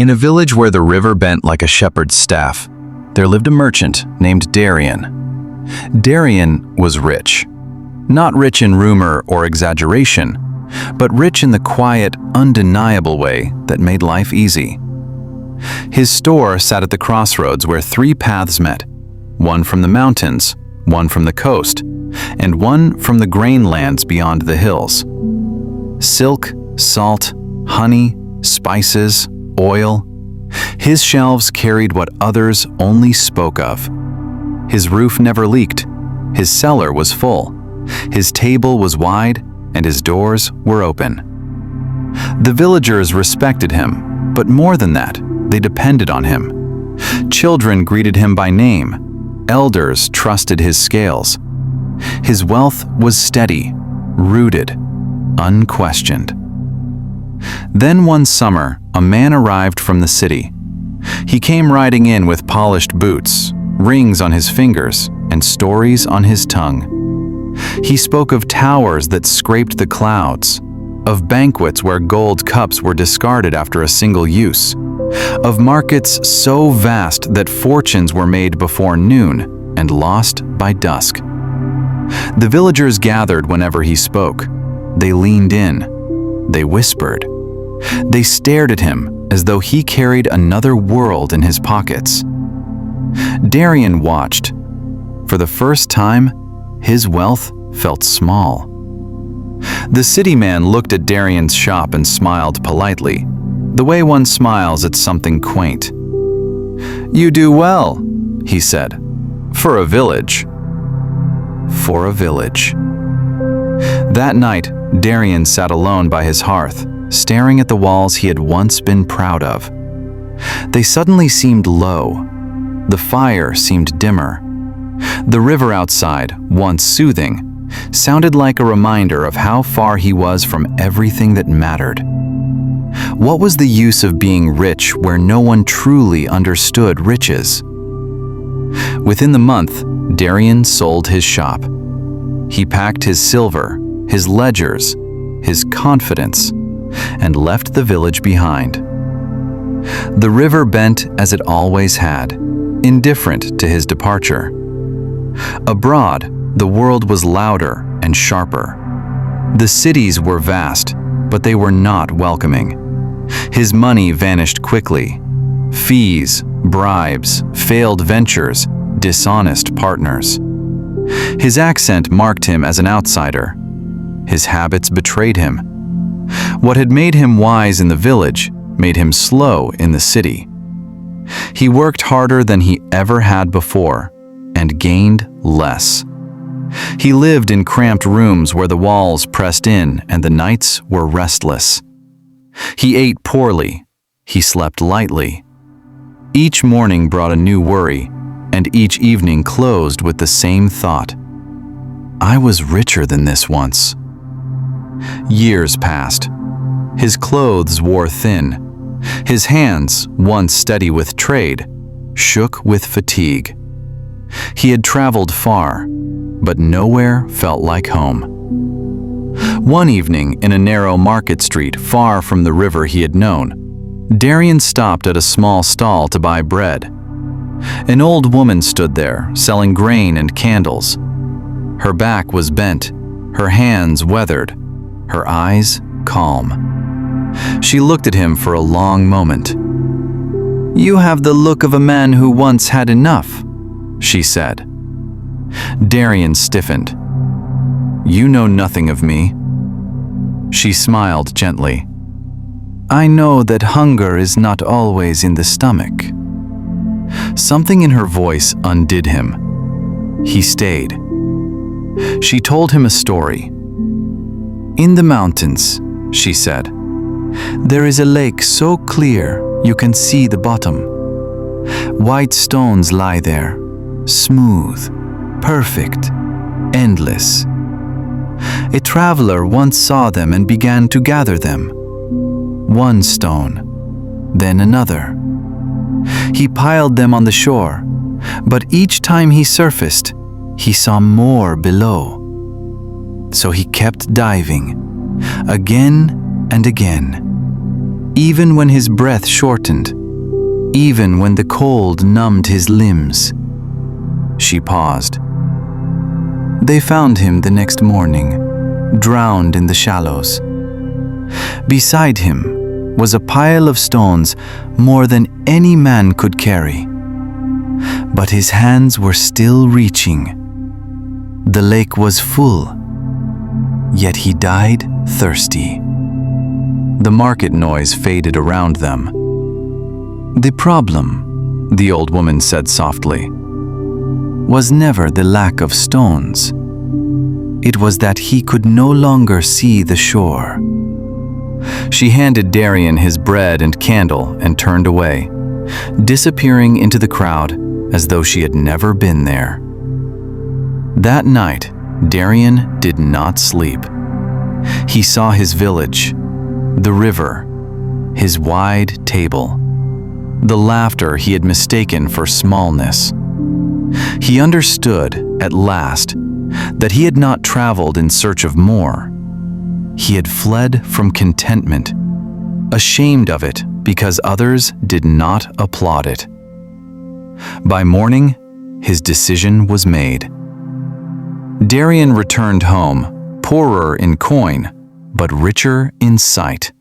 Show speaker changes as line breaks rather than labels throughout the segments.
In a village where the river bent like a shepherd's staff, there lived a merchant named Darian. Darian was rich. Not rich in rumor or exaggeration, but rich in the quiet, undeniable way that made life easy. His store sat at the crossroads where three paths met, one from the mountains, one from the coast, and one from the grain lands beyond the hills. Silk, salt, honey, spices, oil. His shelves carried what others only spoke of. His roof never leaked. His cellar was full. His table was wide, and his doors were open. The villagers respected him, but more than that, they depended on him. Children greeted him by name. Elders trusted his scales. His wealth was steady, rooted, unquestioned. Then one summer, a man arrived from the city. He came riding in with polished boots, rings on his fingers, and stories on his tongue. He spoke of towers that scraped the clouds, of banquets where gold cups were discarded after a single use, of markets so vast that fortunes were made before noon and lost by dusk. The villagers gathered whenever he spoke. They leaned in. They whispered. They stared at him as though he carried another world in his pockets. Darian watched. For the first time, his wealth felt small. The city man looked at Darian's shop and smiled politely, the way one smiles at something quaint. "You do well," he said, "for a village." For a village. That night, Darian sat alone by his hearth, staring at the walls he had once been proud of. They suddenly seemed low. The fire seemed dimmer. The river outside, once soothing, sounded like a reminder of how far he was from everything that mattered. What was the use of being rich where no one truly understood riches? Within the month, Darian sold his shop. He packed his silver, his ledgers, his confidence, and left the village behind. The river bent as it always had, indifferent to his departure. Abroad, the world was louder and sharper. The cities were vast, but they were not welcoming. His money vanished quickly. Fees, bribes, failed ventures, dishonest partners. His accent marked him as an outsider. His habits betrayed him. What had made him wise in the village made him slow in the city. He worked harder than he ever had before and gained less. He lived in cramped rooms where the walls pressed in and the nights were restless. He ate poorly. He slept lightly. Each morning brought a new worry, and each evening closed with the same thought. I was richer than this once. Years passed. His clothes wore thin. His hands, once steady with trade, shook with fatigue. He had traveled far, but nowhere felt like home. One evening, in a narrow market street far from the river he had known, Darian stopped at a small stall to buy bread. An old woman stood there, selling grain and candles. Her back was bent, her hands weathered, her eyes calm. She looked at him for a long moment. "You have the look of a man who once had enough," she said. Darian stiffened. "You know nothing of me." She smiled gently. "I know that hunger is not always in the stomach." Something in her voice undid him. He stayed. She told him a story. "In the mountains," she said, "there is a lake so clear you can see the bottom. White stones lie there, smooth, perfect, endless. A traveler once saw them and began to gather them. One stone, then another. He piled them on the shore, but each time he surfaced, he saw more below. So he kept diving, again and again. even when his breath shortened, even when the cold numbed his limbs. She paused. They found him the next morning, drowned in the shallows. Beside him was a pile of stones more than any man could carry. But his hands were still reaching. The lake was full, yet he died thirsty. The market noise faded around them. The problem, the old woman said softly, was never the lack of stones. It was that he could no longer see the shore. She handed Darian his bread and candle and turned away, disappearing into the crowd as though she had never been there. That night, Darian did not sleep. He saw his village, the river, his wide table, the laughter he had mistaken for smallness. He understood, at last, that he had not traveled in search of more. He had fled from contentment, ashamed of it because others did not applaud it. By morning, his decision was made. Darian returned home, poorer in coin, but richer in sight.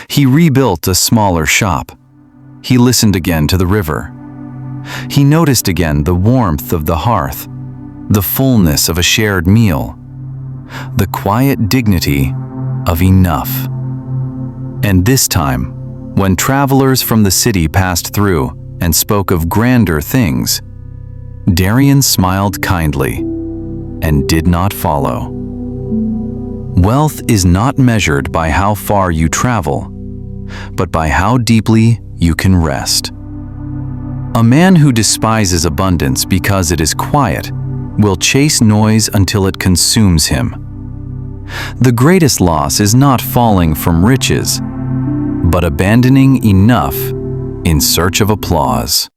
He rebuilt a smaller shop. He listened again to the river. He noticed again the warmth of the hearth, the fullness of a shared meal, the quiet dignity of enough. And this time, when travelers from the city passed through and spoke of grander things, Darian smiled kindly and did not follow. Wealth is not measured by how far you travel, but by how deeply you can rest. A man who despises abundance because it is quiet will chase noise until it consumes him. The greatest loss is not falling from riches, but abandoning enough in search of applause.